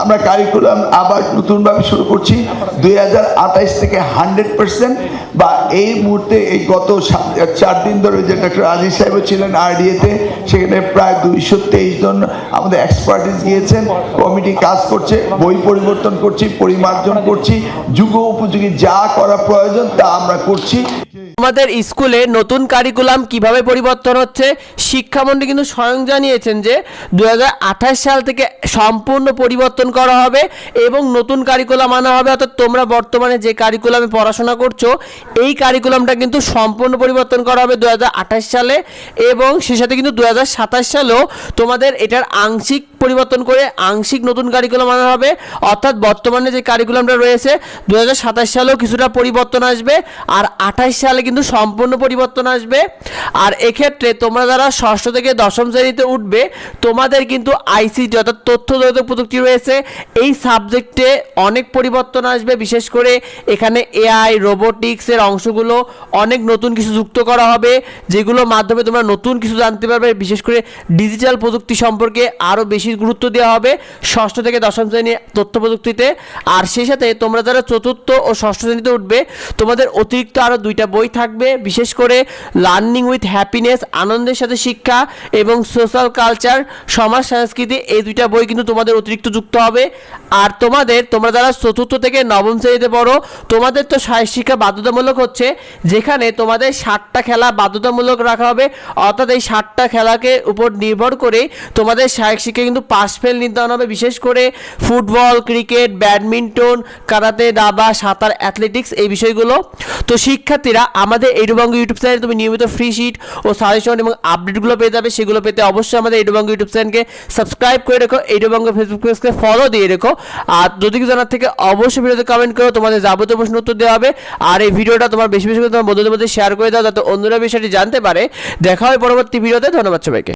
আমরা কারিকুলাম আবার নতুনভাবে শুরু করছি 2028 থেকে 100%, বা এই মুহূর্তে এই গত 4 দিন ধরে যে ডক্টর আজিজ সাহেব ছিলেন আরডিএতে, সেখানে প্রায় 223 জন আমাদের এক্সপার্টিস গিয়েছেন। কমিটি কাজ করছে, বই পরিবর্তন করছি, পরিমার্জন করছি, যুগ উপযোগী যা করা প্রয়োজন তা আমরা করছি। আমাদের স্কুলে নতুন কারিকুলাম কিভাবে পরিবর্তন হচ্ছে, শিক্ষামন্ত্রী কিন্তু স্বয়ং জানিয়েছেন যে 2028 সাল থেকে সম্পূর্ণ পরিবর্তন করা হবে এবং নতুন কারিকুলাম আনা হবে। অর্থাৎ তোমরা বর্তমানে যে কারিকুলামে পড়াশোনা করছো এই কারিকুলামটা কিন্তু সম্পূর্ণ পরিবর্তন করা হবে 2028 সালে, এবং সে সাথে কিন্তু 2027 সালেও তোমাদের এটার আংশিক পরিবর্তন করে আংশিক নতুন কারিকুলাম আনা হবে। অর্থাৎ বর্তমানে যে কারিকুলামটা রয়েছে 2027 সালেও কিছুটা পরিবর্তন আসবে, আর 28 সালে কিন্তু সম্পূর্ণ পরিবর্তন আসবে। আর এক্ষেত্রে তোমরা যারা ষষ্ঠ থেকে দশম শ্রেণীতে উঠবে তোমাদের কিন্তু আইসিটি অর্থাৎ তথ্য যোগাযোগ প্রযুক্তি রয়েছে, এই সাবজেক্টে অনেক পরিবর্তন আসবে। বিশেষ করে এখানে এআই রোবোটিক্সের অংশগুলো অনেক নতুন কিছু যুক্ত করা হবে, যেগুলোর মাধ্যমে তোমরা নতুন কিছু জানতে পারবে। বিশেষ করে ডিজিটাল প্রযুক্তি সম্পর্কে আরও বেশি গুরুত্ব দেওয়া হবে ষষ্ঠ থেকে দশম শ্রেণী তথ্য প্রযুক্তিতে। আর সেই সাথে তোমরা যারা চতুর্থ ও ষষ্ঠ শ্রেণীতে উঠবে তোমাদের অতিরিক্ত আরও 2টা বই থাকবে, বিশেষ করে লার্নিং উইথ হ্যাপিনেস আনন্দের সাথে শিক্ষা এবং সোশ্যাল কালচার সমাজ সংস্কৃতি, এই 2টা বই কিন্তু তোমাদের অতিরিক্ত যুক্ত হবে। আর তোমরা যারা চতুর্থ থেকে নবম শ্রেণীতে পড়ো তোমাদের তো সাহিত্য শিক্ষা বাধ্যতামূলক হচ্ছে, যেখানে তোমাদের 60টা খেলা বাধ্যতামূলক রাখা হবে। অর্থাৎ এই 60টা খেলাকে উপর নির্ভর করে তোমাদের সাহিত্য শিক্ষা কিন্তু পাস ফেল নির্ধারণ হবে। বিশেষ করে ফুটবল, ক্রিকেট, ব্যাডমিন্টন, কারাতে, দাবা, সাঁতার, অ্যাথলেটিক্স, এই বিষয়গুলো। তো শিক্ষার্থীরা আমাদের এডুবঙ্গ ইউটিউব চ্যানেলে তুমি নিয়মিত ফ্রি শিট ও সাজেশন এবং আপডেটগুলো পেয়ে যাবে। সেগুলো পেতে অবশ্যই আমাদের এডুবঙ্গ ইউটিউব চ্যানেলকে সাবস্ক্রাইব করে রেখো, এডুবঙ্গ ফেসবুক পেজকে ফলো দিয়ে রেখো। আর যদি কিছু জানার থেকে অবশ্যই ভিডিওতে কমেন্ট করো, তোমাদের যাবতীয় প্রশ্ন উত্তর দেওয়া হবে। আর এই ভিডিওটা তোমার বেশি বেশি করে তোমার বন্ধুদের মধ্যে শেয়ার করে দাও, যাতে অন্যরা বিষয়টি জানতে পারে। দেখা হয় পরবর্তী ভিডিওতে। ধন্যবাদ সবাইকে।